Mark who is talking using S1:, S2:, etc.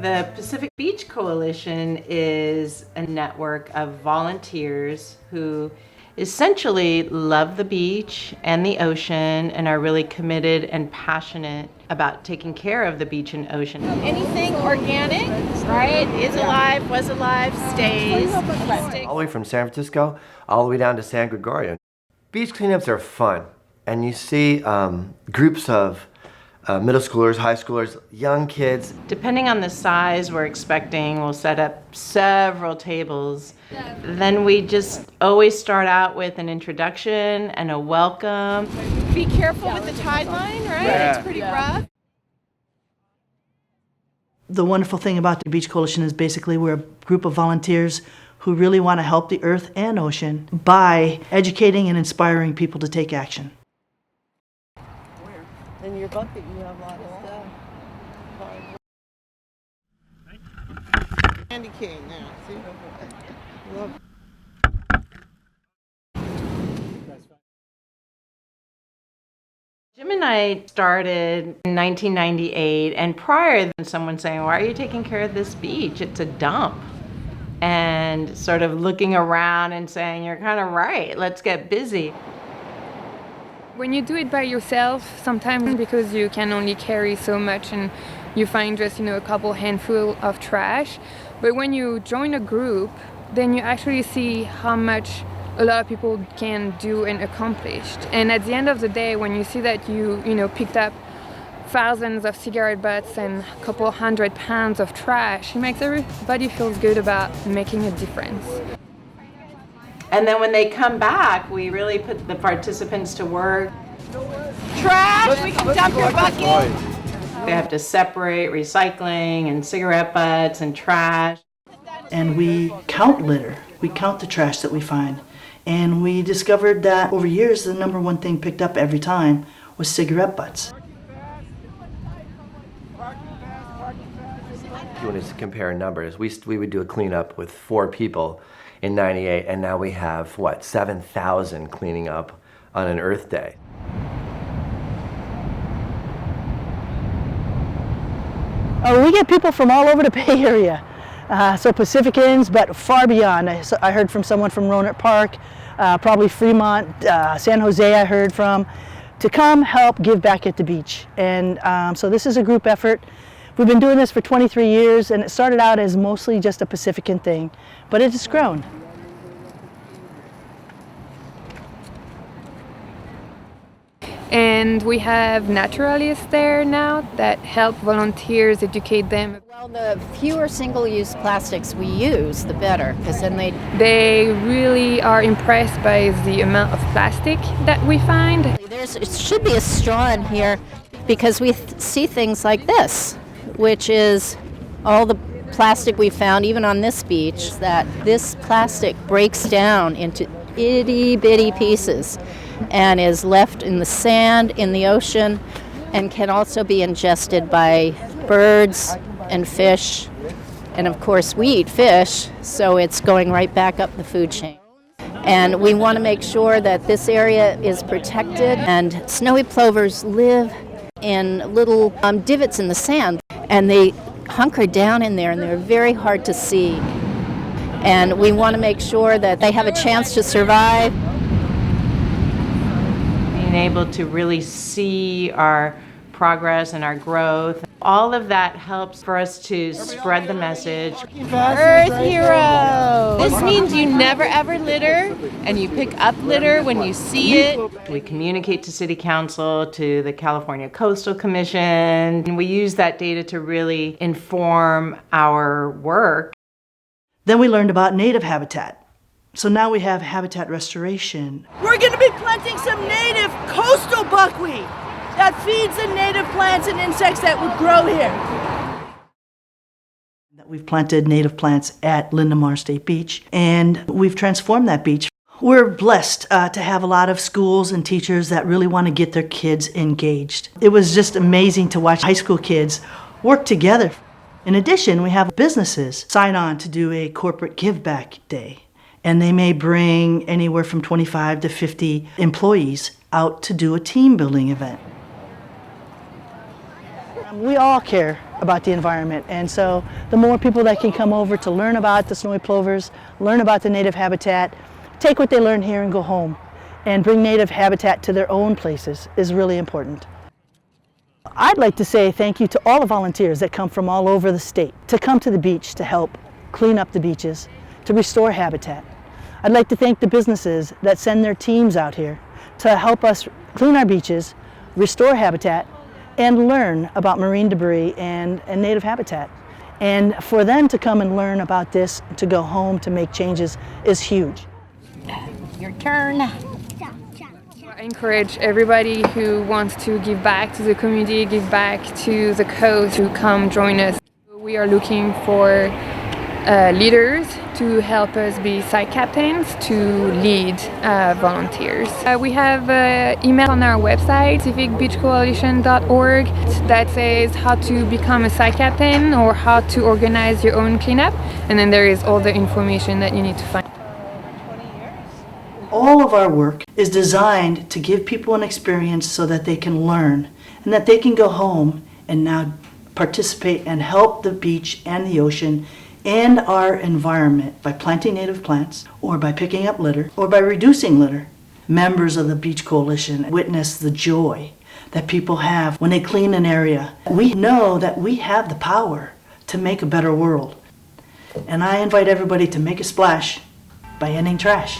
S1: The Pacific Beach Coalition is a network of volunteers who essentially love the beach and the ocean and are really committed and passionate about taking care of the beach and ocean.
S2: Anything organic, right, is alive, was alive, stays.
S3: All the way from San Francisco, all the way down to San Gregorio. Beach cleanups are fun, and you see groups of middle schoolers, high schoolers, young kids.
S1: Depending on the size we're expecting, we'll set up several tables. Then we just always start out with an introduction and a welcome.
S2: Be careful with the tide line, right?
S3: Yeah.
S2: It's pretty rough.
S4: The wonderful thing about the Beach Coalition is basically we're a group of volunteers who really want to help the earth and ocean by educating and inspiring people to take action.
S5: In your bucket, you have a lot of stuff. Candy cane now, see? Love.
S1: Jim and I started in 1998, and prior to someone saying, "Why are you taking care of this beach? It's a dump." And sort of looking around and saying, "You're kind of right, let's get busy."
S6: When you do it by yourself, sometimes because you can only carry so much and you find just, a couple handful of trash. But when you join a group, then you actually see how much a lot of people can do and accomplish. And at the end of the day, when you see that you picked up thousands of cigarette butts and a couple 100 pounds of trash, it makes everybody feel good about making a difference.
S1: And then when they come back, we really put the participants to work. Trash, we can dump your bucket. They have to separate recycling and cigarette butts and trash.
S4: And we count litter. We count the trash that we find. And we discovered that over years, the number one thing picked up every time was cigarette butts.
S3: If you want to compare numbers, we would do a cleanup with 4 people in '98, and now we have, 7,000 cleaning up on an Earth Day.
S4: We get people from all over the Bay Area. So Pacificans, but far beyond. I heard from someone from Rohnert Park, probably Fremont, San Jose I heard from, to come help give back at the beach. And so this is a group effort. We've been doing this for 23 years, and it started out as mostly just a Pacifican thing, but it has grown.
S6: And we have naturalists there now that help volunteers educate them.
S7: Well, the fewer single-use plastics we use, the better, because then
S6: They really are impressed by the amount of plastic that we find.
S7: it should be a straw in here, because we see things like this, which is all the plastic we found, even on this beach, that this plastic breaks down into itty-bitty pieces and is left in the sand, in the ocean, and can also be ingested by birds and fish. And of course, we eat fish, so it's going right back up the food chain. And we want to make sure that this area is protected, and snowy plovers live in little divots in the sand, and they hunker down in there, and they're very hard to see. And we want to make sure that they have a chance to survive.
S1: Being able to really see our progress and our growth, all of that helps for us to spread the message.
S2: Earth hero! This means you never ever litter, and you pick up litter when you see it.
S1: We communicate to City Council, to the California Coastal Commission, and we use that data to really inform our work.
S4: Then we learned about native habitat. So now we have habitat restoration.
S5: We're going to be planting some native coastal buckwheat that feeds the native plants and insects that would grow here.
S4: We've planted native plants at Lindemar State Beach, and we've transformed that beach. We're blessed to have a lot of schools and teachers that really want to get their kids engaged. It was just amazing to watch high school kids work together. In addition, we have businesses sign on to do a corporate give back day, and they may bring anywhere from 25 to 50 employees out to do a team building event. We all care about the environment. And so the more people that can come over to learn about the snowy plovers, learn about the native habitat, take what they learn here and go home and bring native habitat to their own places is really important. I'd like to say thank you to all the volunteers that come from all over the state to come to the beach to help clean up the beaches, to restore habitat. I'd like to thank the businesses that send their teams out here to help us clean our beaches, restore habitat, and learn about marine debris and native habitat. And for them to come and learn about this, to go home, to make changes is huge.
S7: Your turn.
S6: I encourage everybody who wants to give back to the community, give back to the coast, to come join us. We are looking for leaders to help us be site captains, to lead volunteers. We have an email on our website, civicbeachcoalition.org, that says how to become a site captain or how to organize your own cleanup. And then there is all the information that you need to find.
S4: All of our work is designed to give people an experience so that they can learn and that they can go home and now participate and help the beach and the ocean and our environment by planting native plants or by picking up litter or by reducing litter. Members of the Beach Coalition witness the joy that people have when they clean an area. We know that we have the power to make a better world. And I invite everybody to make a splash by ending trash.